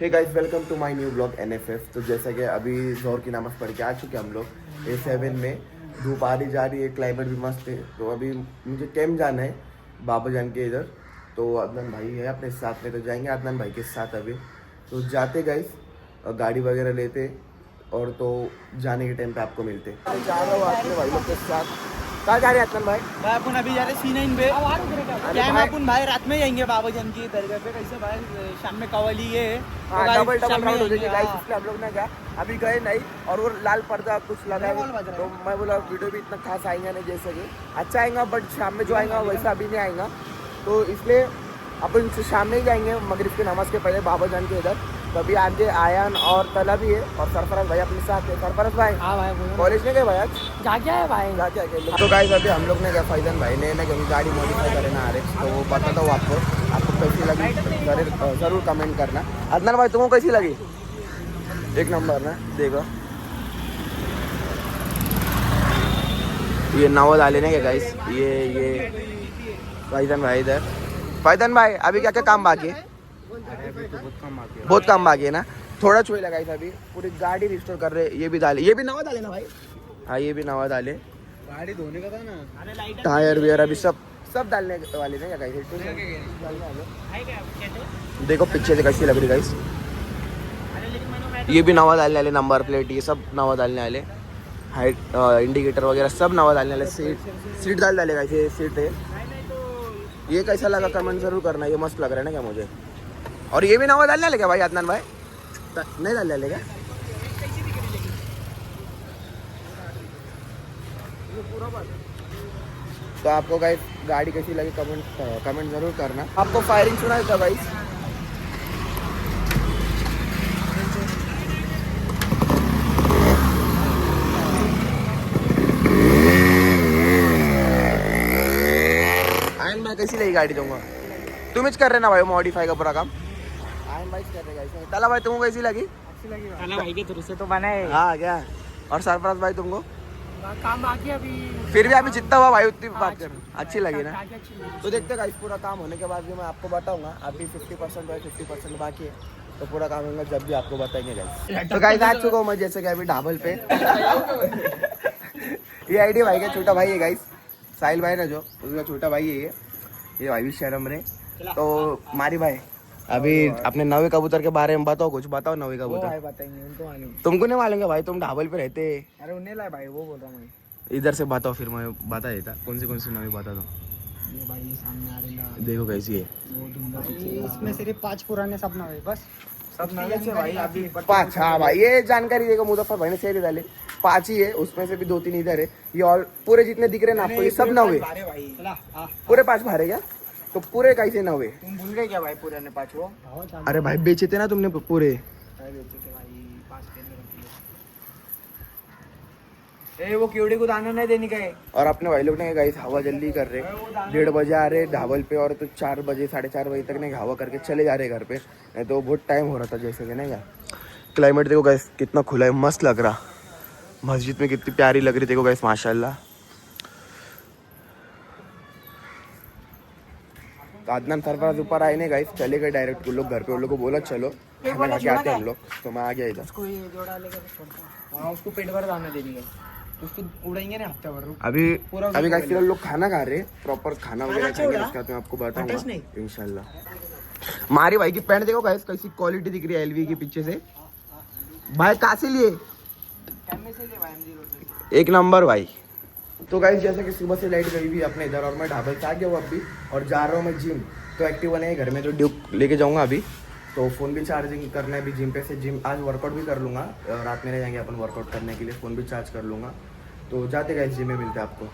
Hey guys, welcome to my new blog NFF। तो जैसा कि अभी जोहर की नमाज़ पढ़ के आ चुके हम लोग A7 में। धूप आ रही जा रही है, क्लाइमेट भी मस्त है। तो अभी मुझे कैंप जाना है बाबा जान के इधर। तो अदनान भाई है अपने साथ में, तो जाएंगे अदनान भाई के साथ अभी। तो जाते गाइस, गाड़ी वगैरह लेते और तो जाने के टाइम पे आपको मिलते। जा रहा हूँ अपने भाई लोग के साथ। कहाँ जा रहे हैं अदनान भाई? भाई अपन अभी जा रहे C9 पे। क्या है, अपन भाई रात में जाएंगे बाबा जान की दरगाह पे। कैसे भाई शाम में कवाली है, डबल राउंड हो जाएगी गाइस, इसलिए हम लोग ना क्या अभी गए नहीं। और वो लाल पर्दा कुछ लगा है, तो मैं बोला वीडियो भी इतना खास आएगा नहीं, जैसे कि अच्छा आएगा बट शाम में जो आएगा वैसा अभी नहीं आएगा। तो इसलिए अपन शाम में ही जाएंगे मगरिब की नमाज के पहले बाबा जान के इधर। तभी आगे आयन और तला भी है और सरफराज भाई अपने साथ है। सरफराज भाई कॉलेज में गए भाई? आज जा क्या है भाई? जा क्या गए? तो गाइस अभी हम लोग ने क्या फैजन भाई ने ना कभी गाड़ी मॉडिफाई करे ना RX, तो वो बताता हूँ आपको कैसी लगी ज़रूर कमेंट करना। अदनान भाई तुमको कैसी लगी? एक नंबर ना। देखो ये नवद आले ने क्या गाइस, ये फैजन भाई इधर। फैजन भाई अभी क्या क्या काम बाकी है? बहुत काम बाकी है ना। थोड़ा छुए लगा था, अभी पूरी गाड़ी रिस्टोर कर रहे। ये भी डाले, ये भी नवा डाले ना भाई? हाँ ये भी नवा डाले। गाड़ी धोने का था ना, टायर वियर अभी सब डालने वाले ना क्या? देखो पीछे से कैसी लग रही गाइस। ये भी नवा डालने वाले, नंबर प्लेट ये सब नवा डालने वाले, हाइट इंडिकेटर वगैरह सब नवा डालने वाले। सीट डाले गाइस, ये सीट है। ये कैसा लगा कमेंट जरूर करना, ये मस्त लग रहा है ना क्या मुझे। और ये भी नवा डालने वाले क्या भाई अदनान भाई? नहीं डालने वाले क्या? तो आपको गाइस गाड़ी कैसी लगी कमेंट जरूर करना। आपको फायरिंग सुना है क्या भाई? आयन भाई कैसी लगी गाड़ी तुमको? तुम ही कर रहे ना भाई मॉडिफाई का पूरा काम? आयन भाई कर रहे गाइस। तला भाई तुमको कैसी लगी? अच्छी लगी भाई के थ्रू से तो बनाए। हाँ क्या? और सरफराज भाई तुमको? काम बाकी अभी, फिर भी अभी जितना हुआ भाई उतनी बात कर। अच्छी लगी ना? तो देखते गाइस, पूरा काम होने के बाद भी मैं आपको बताऊंगा। अभी 50% है, 50% बाकी है। तो पूरा काम होगा जब भी आपको बताएंगे गाइस। तो गाइस आ चुका हूँ मैं जैसे कि अभी ढाबल पे। ये आईडी भाई का छोटा भाई है गाइस, साहिल भाई ना जो, उसका छोटा भाई है ये भाई भी शर्म रे। तो मारी भाई अभी अपने नवे कबूतर के बारे में बताओ, कुछ बताओ नवे कबूतर। बताएंगे उनको मालूम। तुमको नहीं मालूम भाई, तुम ढाबल पे रहते। अरे उन्हें लाए भाई, वो बोल रहा हूँ मैं। इधर से बताओ फिर मैं बता देता कौन सी नवी बता दो। ये भाई सामने आ रही है, देखो कैसी है वो इसमें सिर्फ 5 पुराने सपना है बस। सब नए से भाई अभी 5। हाँ भाई ये जानकारी देखो, मुजफ्फर भाई ने शेयर डाले 5 ही है, उसमें से भी 2-3 इधर है। ये और पूरे जितने दिख रहे हैं ना आपको, ये सब 9 है। पूरे 5 भरे क्या? तो पूरे कैसे 9 है? तुम भूल गए क्या भाई पुराने 5 वो? अरे भाई बेचे थे ना तुमने पूरे। वो कीड़े को दाना नहीं देने का है। और अपने भाई लोग ने गाइस हवा जल्दी कर रहे, 1:30 बजे आ रहे ढाबल पे, और तो 4 बजे 4:30 बजे तक ने हवा करके चले जा रहे घर पे। नहीं तो बहुत टाइम हो रहा था जैसे कि नहीं। क्लाइमेट देखो गाइस कितना खुला है, मस्त लग रहा। मस्जिद में कितनी प्यारी लग रही देखो गाइस, माशाल्लाह। तो अदनान सरफराज ऊपर आए नहीं गाइस, चले गए डायरेक्ट। वो लोग घर पे, उन लोग को बोला चलो खाना खा के आते हम लोग। तो मैं आ गया इधर। उसको ये जोड़ा लेकर, हाँ उसको पेट भर दाना देनी है, उसको उड़ाएंगे ना हफ्ता भर। अभी गाइस फिर लोग खाना खा रहे, प्रॉपर खाना वगैरह खाएंगे, उसके बाद मैं आपको बताऊंगा इंशाल्लाह। मारी भाई की पैंट देखो गाइस कैसी क्वालिटी दिख रही है LV की पीछे से। भाई कहाँ से लिए? एक नंबर भाई। तो गाइस जैसे कि सुबह से लाइट गई भी अपने इधर, और मैं ढाबे से आ गया हूँ अभी, और जा रहा हूँ मैं जिम। तो एक्टिवा नहीं है घर में, जो ड्यूक लेके जाऊँगा अभी। तो फ़ोन भी चार्जिंग करना है अभी जिम पे से। जिम आज वर्कआउट भी कर लूँगा, रात में नहीं जाएंगे अपन वर्कआउट करने के लिए, फ़ोन भी चार्ज कर लूँगा। तो जाते गाइस जिम में मिलते हैं आपको।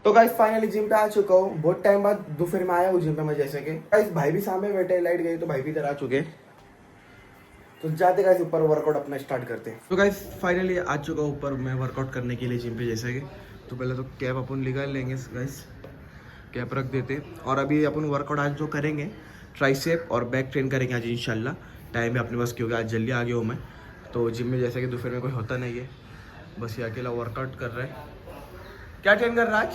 तो गाइस फाइनली जिम पे आ चुका हूँ, बहुत टाइम बाद दोपहर में आया हूँ जिम पे मैं। जैसे कि गाइस भाई भी सामने बैठे, लाइट गई तो भाई भी इधर आ चुके। तो जाते गाइस ऊपर वर्कआउट अपना स्टार्ट करते हैं। तो गाइस फाइनली आ चुका हूँ ऊपर मैं वर्कआउट करने के लिए जिम पे। जैसे कि तो पहले तो कैप अपन निकाल लेंगे गाइस, कैप रख देते। और अभी अपन वर्कआउट आज जो करेंगे ट्राइसेप और बैक ट्रेन करेंगे आज इंशाल्लाह। टाइम है अपने पास क्योंकि आज जल्दी आ गया हूँ मैं। तो जिम में जैसे कि दोपहर में कोई होता नहीं है, बस ये अकेला वर्कआउट कर रहा है। क्या ट्रेन कर रहा है आज?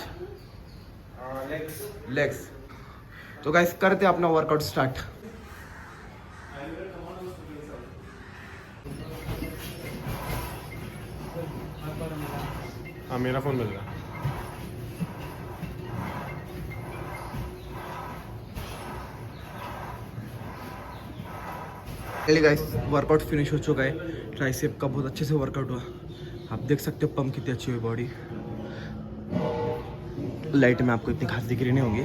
लेग्स। तो गाइस करते अपना वर्कआउट स्टार्ट। हाँ मेरा फोन मिल रहा। चलिए गाइस वर्कआउट फिनिश हो चुका है। ट्राइसेप का बहुत अच्छे से वर्कआउट हुआ। आप देख सकते हो पंप कितनी अच्छी हुई बॉडी। लाइट में आपको इतनी खास दिख रही नहीं होगी,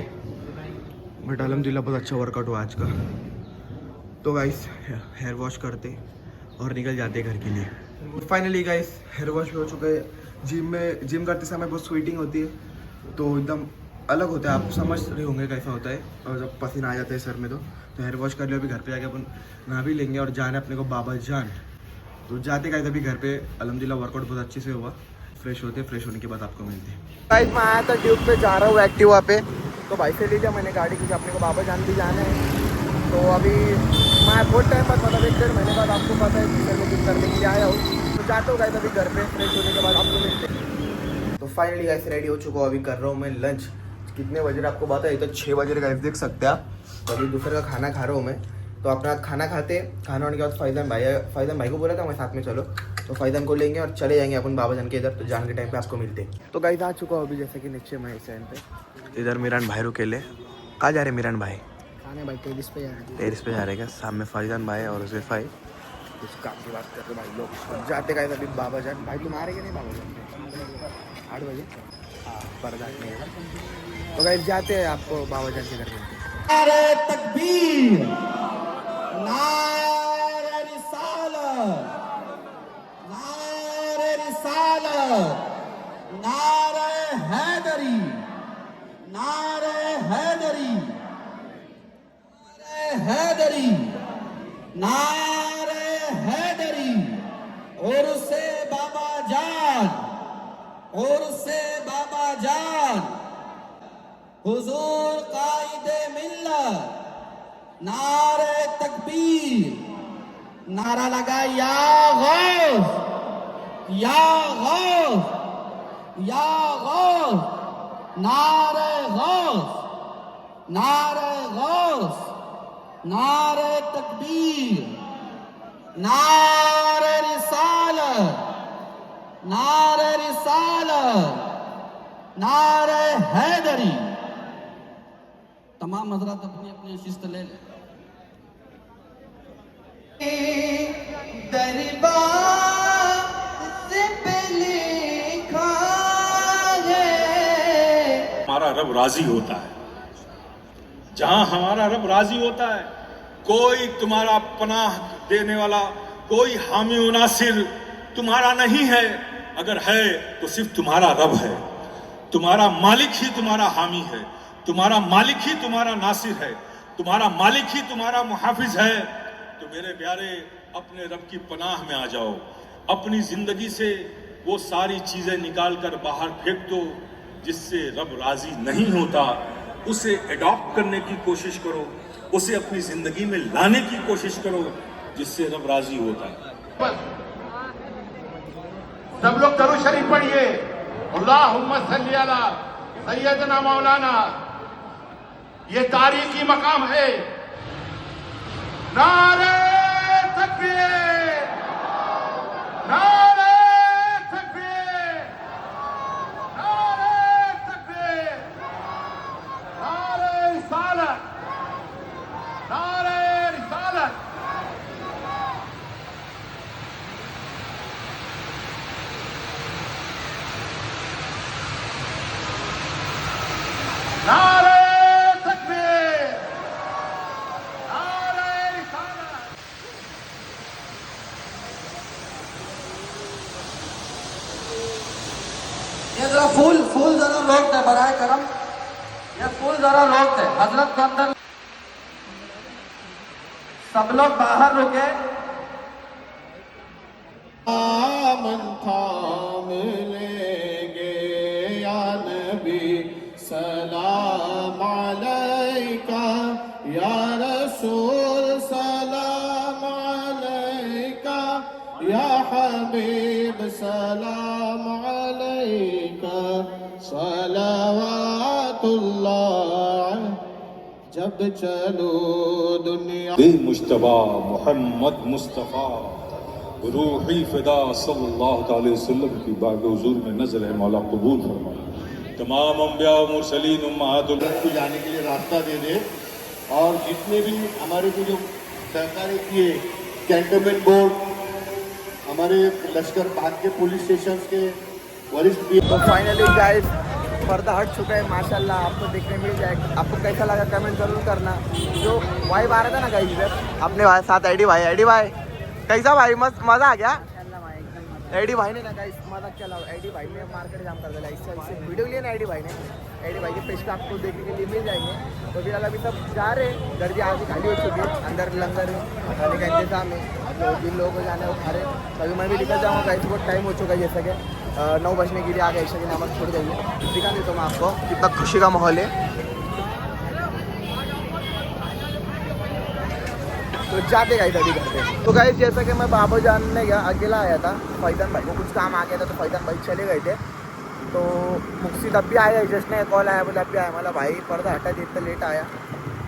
बट अल्हम्दुलिल्लाह बहुत अच्छा वर्कआउट हुआ आज का। तो गाइस हेयर वॉश करते और निकल जाते घर के लिए। फाइनली गाइस हेयर वॉश हो चुका है। जिम करते समय बहुत स्वेटिंग होती है, तो एकदम अलग होता है। आप समझ रहे होंगे कैसा होता है, और जब पसीना आ जाता है सर में तो हेयर वॉश कर लियो। अभी घर पे जाके अपन नहा भी लेंगे और जाना अपने को बाबा जान। तो जाते गाइस अभी घर पे अल्हम्दुलिल्लाह वर्कआउट बहुत अच्छे से हुआ। फ्रेश होने के बाद आपको मिलते हैं। गाइस मैं आया था ड्यूब पे, जा रहा हूँ एक्टिवा पे। तो भाई से लीजिए मैंने गाड़ी, क्योंकि अपने को बाबा जान भी जाना है। तो अभी मैं बहुत टाइम बाद, मतलब 1-1.5 महीने बाद आपको पता है घर में जिम करने के लिए आया हूँ। तो जाता हूँ गाइस अभी घर पे, फ्रेश होने के बाद आपको मिलते हैं। तो फाइनली गाइस रेडी हो चुका हूँ। अभी कर रहा हूँ मैं लंच। कितने बजे आपको पता है, तो 6 बजे गाइस देख सकते हैं आप। तो अभी दोपहर का खाना खा रहा हूँ मैं। तो अपना खाना खाते, खाना होने के बाद फैज़ान भाई को बोला था मैं साथ में चलो, तो फैज़ान को लेंगे और चले जाएंगे अपन बाबा जान के इधर। तो जान के टाइम पे आपको मिलते हैं। तो गाइस आ चुका हूँ अभी, जैसे कि नीचे मैं स्टैंड पे। इधर मीरान भाई रुके ले। कहाँ जा रहे मीरान भाई? खाने भाई टेरिस पे जा रहे हैं। टेरिस पे जा रहे हैं क्या? सामने फैज़ान भाई और उसे भाई कुछ काम की बात कर रहे भाई लोग। तो जाते गाइस अभी बाबा जान। भाई तुम आ रहे क्या नहीं बाबा जान? 8 बजे हाँ बर्दाश्त नहीं है। तो गाइस जाते हैं, आपको बाबा जान के घर मिलते हैं। नारे तकबीर, नारे रिसालत, नारे रिसालत, नारे हैदरी, नारे हैदरी, नारे हैदरी, नारे हैदरी। और से बाबा जान, और से बाबा जान, हुजूर कायदे मिल्लत, नारे तकबीर, नारा लगा या गौस, या गौस, या गौस, नारे गौस, नारे गौस, नारे तकबीर, नारे रिसालत, नारे रिसालत, नारे हैदरी। तमाम हजरात अपनी अपनी शिस्त ले लें। दरबार से लिखा है, हमारा रब राजी होता है। जहां हमारा रब राजी होता है, कोई तुम्हारा पनाह देने वाला, कोई हामी व नासिर तुम्हारा नहीं है। अगर है तो सिर्फ तुम्हारा रब है। तुम्हारा मालिक ही तुम्हारा हामी है, तुम्हारा मालिक ही तुम्हारा नासिर है, तुम्हारा मालिक ही तुम्हारा मुहाफिज है। तो मेरे प्यारे अपने रब की पनाह में आ जाओ। अपनी जिंदगी से वो सारी चीजें निकाल कर बाहर फेंक दो जिससे रब राजी नहीं होता। उसे एडॉप्ट करने की कोशिश करो, उसे अपनी जिंदगी में लाने की कोशिश करो जिससे रब राजी होता है। सब लोग दरूद शरीफ पढ़िए। अल्लाहुम्मा सल्ली अला सैयदना मौलाना। ये तारीखी मकाम है। नारे तकबीर, नारे तकबीर, नारे तकबीर, नारे रिसालत, नारे रिसालत। नारे तकबीर, नारे रिसालत। ये जरा फूल जरा रोक दे बराए करम, ये फूल जरा रोक दे। हजरत को अंदर, सब लोग बाहर रुके। आमन थाम लेंगे या नबी सलाम अलैका, या रसूल सलाम अलैका, या हबीब सलाम अलैका, सलावातुल्लाह। अब चलो दुनिया मुश्तबा मोहम्मद मुस्तफ़ा रूही फिदा सल्लल्लाहु अलैहि वसल्लम की बाग हुजूर में नजर है, मौला कबूल फरमाए। तमाम अंबिया मुरसलीन उम्महातुल को जाने के लिए रास्ता दे दे। और जितने भी हमारे को जो सहकार्य किए, कैंटोनमेंट बोर्ड, हमारे लश्कर बाग के पुलिस स्टेशन के वरिष्ठ भी। तो फाइनली गाइस पर्दा हट चुका है माशाल्लाह, आपको देखने मिल जाएगा। आपको कैसा लगा कमेंट जरूर करना। जो वाइब आ रहा था ना गाइस इधर अपने साथ आईडी भाई कैसा भाई मजा आ गया। एडी भाई ने ना गाइस मजाक चला, एडी भाई ने मार्केट जाम कर दिया। इससे वीडियो लिए ना एडी भाई के पेज पे आपको देखने के लिए मिल जाएंगे। तो फिलहाल अभी सब जा रहे हैं, गर्दी आधी खाली हो चुकी है, अंदर लंगर खाने का इंतजाम है। तो जिन लोगों को जाना है वो खा रहे। अभी मैं भी निकल जाऊँगा गाइस, बहुत टाइम हो चुका है, जैसा कि 9 बजने के लिए आ गया, ईशा की नमाज़ छोड़ जाइए। दिखा देता हूँ मैं आपको कितना खुशी का माहौल है। तो जाते गाइस अभी घर पे। तो गाइस जैसा कि मैं बाबा जानने गया, अकेला आया था, फैज़ान भाई को कुछ काम आ गया था, तो फैज़ान भाई चले गए थे। तो मुक्सिद अब भी आया, जस्ट ने कॉल आया, बोला अब भी आया। मला भाई पर्दा हटा दे, इतना लेट आया।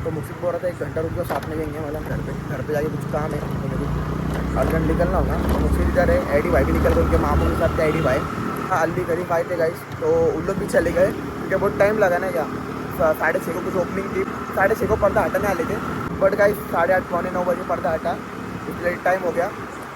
तो मुक्सिद बोल रहा था 1 घंटा रुक जाओ, साथ में जाएंगे। मतलब घर पे जाके कुछ काम है, तो मुझे अर्जेंट निकलना होगा। तो मुक्सिद इधर है, एडी भाई भी निकल गए, उनके मामू के साथ थे एडी भाई। हाँ अल्ली करीब आए थे गाइस, तो उन लोग भी चले गए क्योंकि बहुत टाइम लगा ना। क्या 6:30 को कुछ ओपनिंग थी, 6:30 को पर्दा हटाने वाले थे, बट गाइस 8:30 पौने 9 बजे पर्दा हटा, इसलिए टाइम हो गया।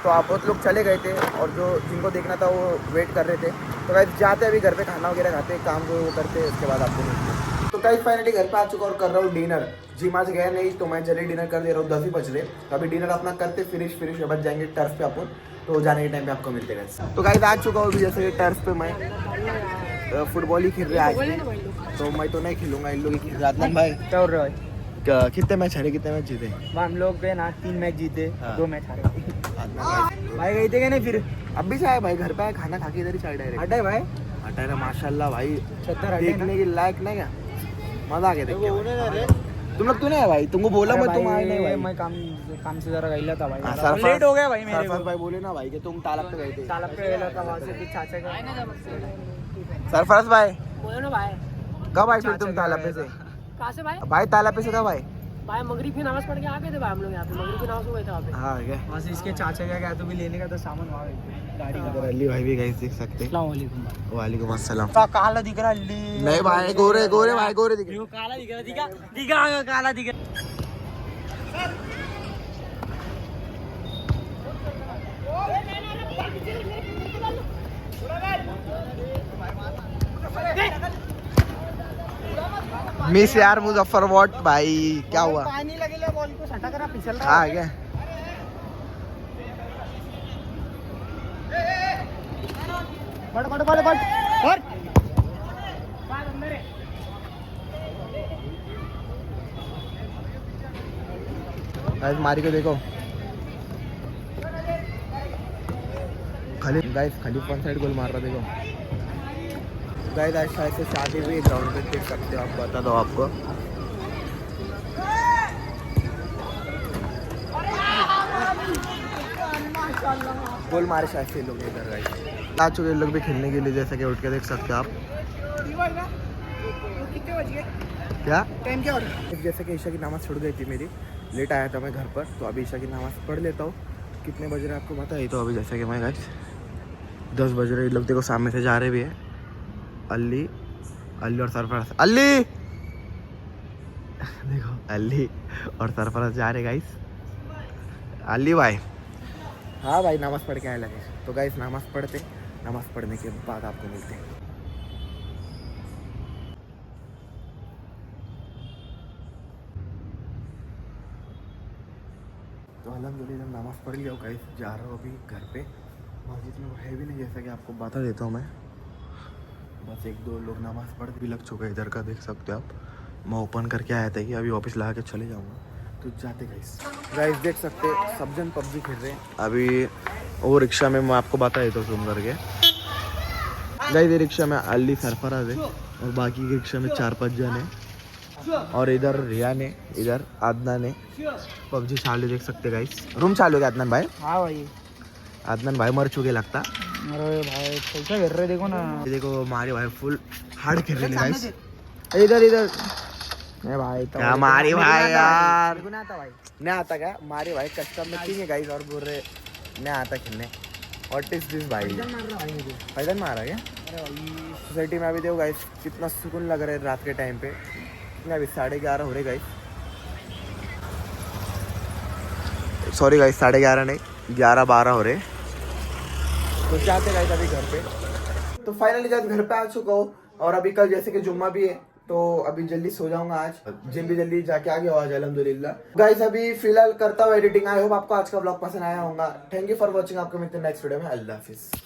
तो आप बहुत लोग चले गए थे और जो जिनको देखना था वो वेट कर रहे थे। तो गाइस जाते अभी घर पे खाना वगैरह खाते, काम को करते, उसके बाद आपको मिलते। तो गाइस फाइनली घर पे आ चुका और कर रहा हूँ डिनर। जिम आज गया नहीं तो मैं जल्दी डिनर कर दे रहा हूँ, 10 ही बज रहे। तो अभी डिनर अपना करते फिनिश के बाद जाएंगे टर्फ पे अपन। तो जाने के टाइम पे आपको मिलते हैं। तो गाइस आ चुका हूँ अभी, जैसे टर्फ पे मैं फुटबॉल ही खेल रहे आज भी। तो मैं तो नहीं खेलूंगा, इन लोग ही खेल रहे। अदनान भाई क्या हो रहा है? कितने मैच हारे, कितने मैच जीते? हम लोग गए ना 3 मैच जीते, हाँ। 2 मैच हारे। अदनान भाई गए थे क्या नहीं फिर? अब भी से आए भाई, घर पे आए, खाना खा के इधर ही चल डायरेक्ट। हटा है भाई, हटा है माशाल्लाह भाई, 76 देखने के लायक नहीं क्या? मजा आ गया देख के। तुम लोग तो नहीं है भाई, तुमको बोला मैं, तुम आए नहीं भाई। मैं काम से जरा गईला था भाई, सरफराज लेट हो गया भाई मेरे सरफराज को। भाई बोले ना भाई कि तुम तालाब पे गए थे। तालाब पे गईला था, वहाँ से कुछ चाचा का सरफराज भाई बोलो ना भाई, कब आए फिर तुम तालाब पे से? कहाँ से भाई? भाई तालाब पे से कब आए? भाई मगरिब की नमाज पढ़ के आ गए थे भाई हम लोग यहाँ पे, मगरिब की नमाज हो गई था वहाँ पे। हाँ क्या? वहाँ से इसके चाचा का गया तो भी लेने का था सामान, वहाँ गए थे गाड़ी का। इधर अली भाई भी गए देख सकते। अस्सलाम वालेकुम। वालेकुम अस्सलाम। काला दिख रहा अल्ली। नहीं भाई गोरे गोरे भाई गोरे दिखे। देखो काला दिख रहा, दिखा काला दिख रहा। मिस यार मुजफ्फर वॉट भाई, क्या हुआ? पानी लगेगा बॉल को सटा करा, फिसल रहा हाँ क्या? बढ़। गाइस मारी को देखो, गाइस खलीफ वन साइड गोल मार रहा देखो। गाइस आज शायद से शादी हुई ग्राउंड पे, देख सकते हो आप, बता दो आपको। गोल मारे शायद से लोग इधर। गाइस आ चुके लोग भी खेलने के लिए, जैसा कि उठ के देख सकते हो आप। क्या टाइम क्या हो रहा है? जैसे कि ईशा की नमाज़ छूट गई थी मेरी, लेट आया था मैं घर पर, तो अभी ईशा की नमाज़ पढ़ लेता हूँ। कितने बज रहे हैं आपको पता है? तो अभी जैसे कि मैं गाइस 10 बज रहे, लोग देखो सामने से जा रहे भी है। अल्ली और सरफराज, अल्ली देखो अल्ली और सरफराज जा रहे गाइस। अल्ली भाई, हाँ भाई नमाज़ पढ़ के आए लगे। तो गाइस नमाज़ पढ़ने के बाद आपको मिलते हैं। तो अल्हम्दुलिल्लाह नमाज़ पढ़ लिया गाइस, जा रहा हूँ अभी घर पे। मस्जिद में है भी नहीं, जैसा कि आपको बता देता हूँ मैं। बस 1-2 लोग नमाज़ पढ़ भी लग चुका है इधर का, देख सकते हो आप। मैं ओपन करके आया था कि अभी वापस लगा के चले जाऊँगा। तो जाते गाइस देख सकते सब जन पबजी खेल रहे हैं अभी। वो रिक्शा में मैं आपको बता देता हूँ जूम करके। गाइस ये रिक्शा में अली सरफराज है और बाकी के रिक्शा में 4-5 जन है। और इधर रियान है, इधर अदनान है। पबजी चालू देख सकते गाइस। रूम चालू है अदनान भाई। हाँ भाई, अदनान भाई मर चुके लगता। अरे भाई कैसा कर रहे देखो ना। ये देखो हमारे भाई फुल हार्ड खेल रहे गाइस। इधर नहीं भाई तो क्या मारी भाई यार, मेरे को नहीं आता भाई। नहीं आता क्या मारी भाई, कस्टम में किंग है गाइस और बोल रहे नहीं आता खेलने। व्हाट इज दिस भाई, मार रहा भाई मुझे। पैदल मारा क्या? अरे भाई सोसाइटी में अभी देखो गाइस कितना सुकून लग रहा है रात के टाइम पे। अभी 11:30 हो रहे गाइस, सॉरी गाइस 11:30 नहीं 11-12 हो रहे। तो जाते गाइस अभी घर पे। तो फाइनली गाइस घर पे आ चुका हूँ और अभी कल जैसे कि जुम्मा भी है तो अभी जल्दी सो जाऊंगा आज, जिम भी जल्दी जाके आ गया आज अल्हम्दुलिल्लाह। गाइस अभी फिलहाल करता हूँ एडिटिंग। आई होप आपको आज का ब्लॉग पसंद आया होगा। Thank you for watching. आपको मिलते हैं नेक्स्ट वीडियो में। अल्लाह हाफिज।